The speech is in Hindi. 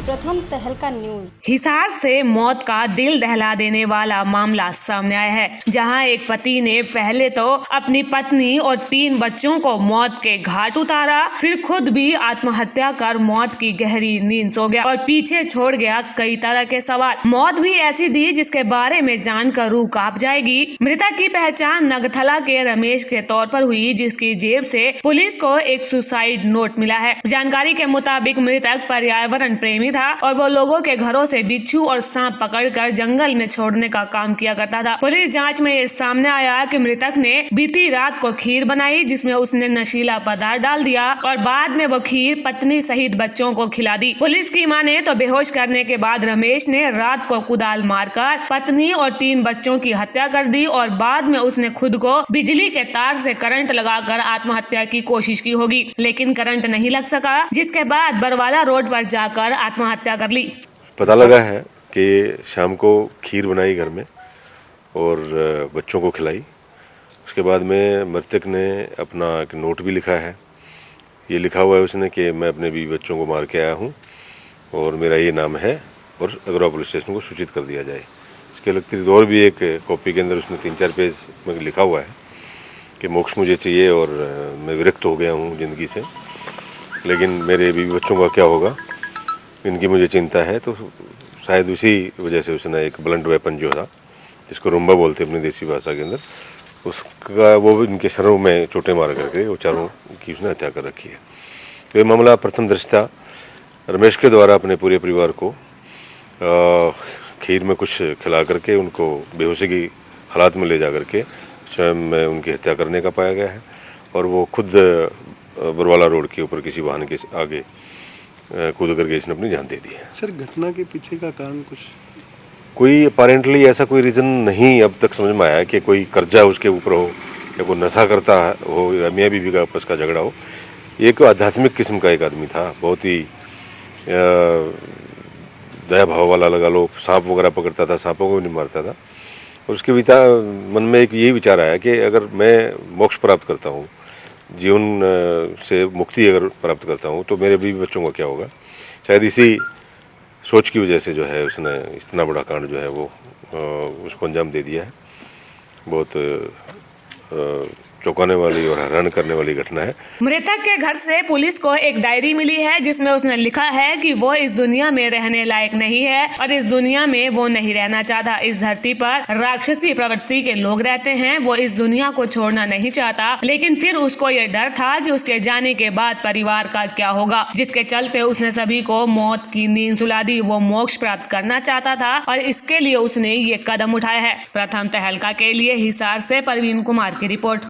प्रथम तहलका न्यूज। हिसार से मौत का दिल दहला देने वाला मामला सामने आया है, जहां एक पति ने पहले तो अपनी पत्नी और 3 बच्चों को मौत के घाट उतारा, फिर खुद भी आत्महत्या कर मौत की गहरी नींद सो गया और पीछे छोड़ गया कई तरह के सवाल। मौत भी ऐसी दी जिसके बारे में जानकर रूह कांप जाएगी। मृतक की पहचान नगथला के रमेश के तौर पर हुई, जिसकी जेब से पुलिस को एक सुसाइड नोट मिला है। जानकारी के मुताबिक मृतक पर्यावरण प्रेमी था और वो लोगों के घरों से बिच्छू और सांप पकड़कर जंगल में छोड़ने का काम किया करता था। पुलिस जांच में ये सामने आया कि मृतक ने बीती रात को खीर बनाई, जिसमें उसने नशीला पदार्थ डाल दिया और बाद में वो खीर पत्नी सहित बच्चों को खिला दी। पुलिस की माने तो बेहोश करने के बाद रमेश ने रात को कुदाल मारकर पत्नी और 3 बच्चों की हत्या कर दी और बाद में उसने खुद को बिजली के तार से करंट लगाकर आत्महत्या की कोशिश की होगी, लेकिन करंट नहीं लग सका, जिसके बाद बरवाला रोड पर जाकर आत्महत्या कर ली। पता लगा है कि शाम को खीर बनाई घर में और बच्चों को खिलाई। उसके बाद में मृतक ने अपना एक नोट भी लिखा है। ये लिखा हुआ है उसने कि मैं अपने बीवी बच्चों को मार के आया हूँ और मेरा ये नाम है और अगरवा पुलिस स्टेशन को सूचित कर दिया जाए। इसके अतिरिक्त और भी एक कॉपी के अंदर उसने 3-4 पेज में लिखा हुआ है कि मोक्ष मुझे चाहिए और मैं विरक्त हो गया हूँ ज़िंदगी से, लेकिन मेरे बीवी बच्चों का क्या होगा, इनकी मुझे चिंता है। तो शायद उसी वजह से उसने एक ब्लंट वेपन जो था, जिसको रुम्बा बोलते हैं अपनी देसी भाषा के अंदर, उसका वो इनके सरों में चोटें मार करके वो चारों की उसने हत्या कर रखी है। तो ये मामला प्रथम दृष्टया रमेश के द्वारा अपने पूरे परिवार को खीर में कुछ खिला करके उनको बेहोशी की हालात में ले जा करके स्वयं में उनकी हत्या करने का पाया गया है और वो खुद बरवाला रोड के ऊपर किसी वाहन के आगे कूद करके इसने अपनी जान दे दी है। सर, घटना के पीछे का कारण कुछ कोई अपेरेंटली ऐसा कोई रीज़न नहीं अब तक समझ में आया कि कोई कर्जा उसके ऊपर हो या कोई नशा करता हो या मियाँ बीवी का आपस का झगड़ा हो। एक आध्यात्मिक किस्म का एक आदमी था, बहुत ही दया भाव वाला, लगा लो सांप वगैरह पकड़ता था, सांपों को भी नहीं मारता था। और उसके मन में एक यही विचार आया कि अगर मैं मोक्ष प्राप्त करता हूँ, जीवन से मुक्ति अगर प्राप्त करता हूँ, तो मेरे बीवी बच्चों का क्या होगा। शायद इसी सोच की वजह से जो है उसने इतना बड़ा कांड जो है वो उसको अंजाम दे दिया है। बहुत चौंकाने वाली और हैरान करने वाली घटना है। मृतक के घर से पुलिस को एक डायरी मिली है, जिसमें उसने लिखा है कि वो इस दुनिया में रहने लायक नहीं है और इस दुनिया में वो नहीं रहना चाहता। इस धरती पर राक्षसी प्रवृत्ति के लोग रहते हैं, वो इस दुनिया को छोड़ना नहीं चाहता, लेकिन फिर उसको ये डर था कि उसके जाने के बाद परिवार का क्या होगा, जिसके चलते उसने सभी को मौत की नींद सुला दी। वो मोक्ष प्राप्त करना चाहता था और इसके लिए उसने ये कदम उठाया है। प्रथम तहलका के लिए हिसार से परवीन कुमार की रिपोर्ट।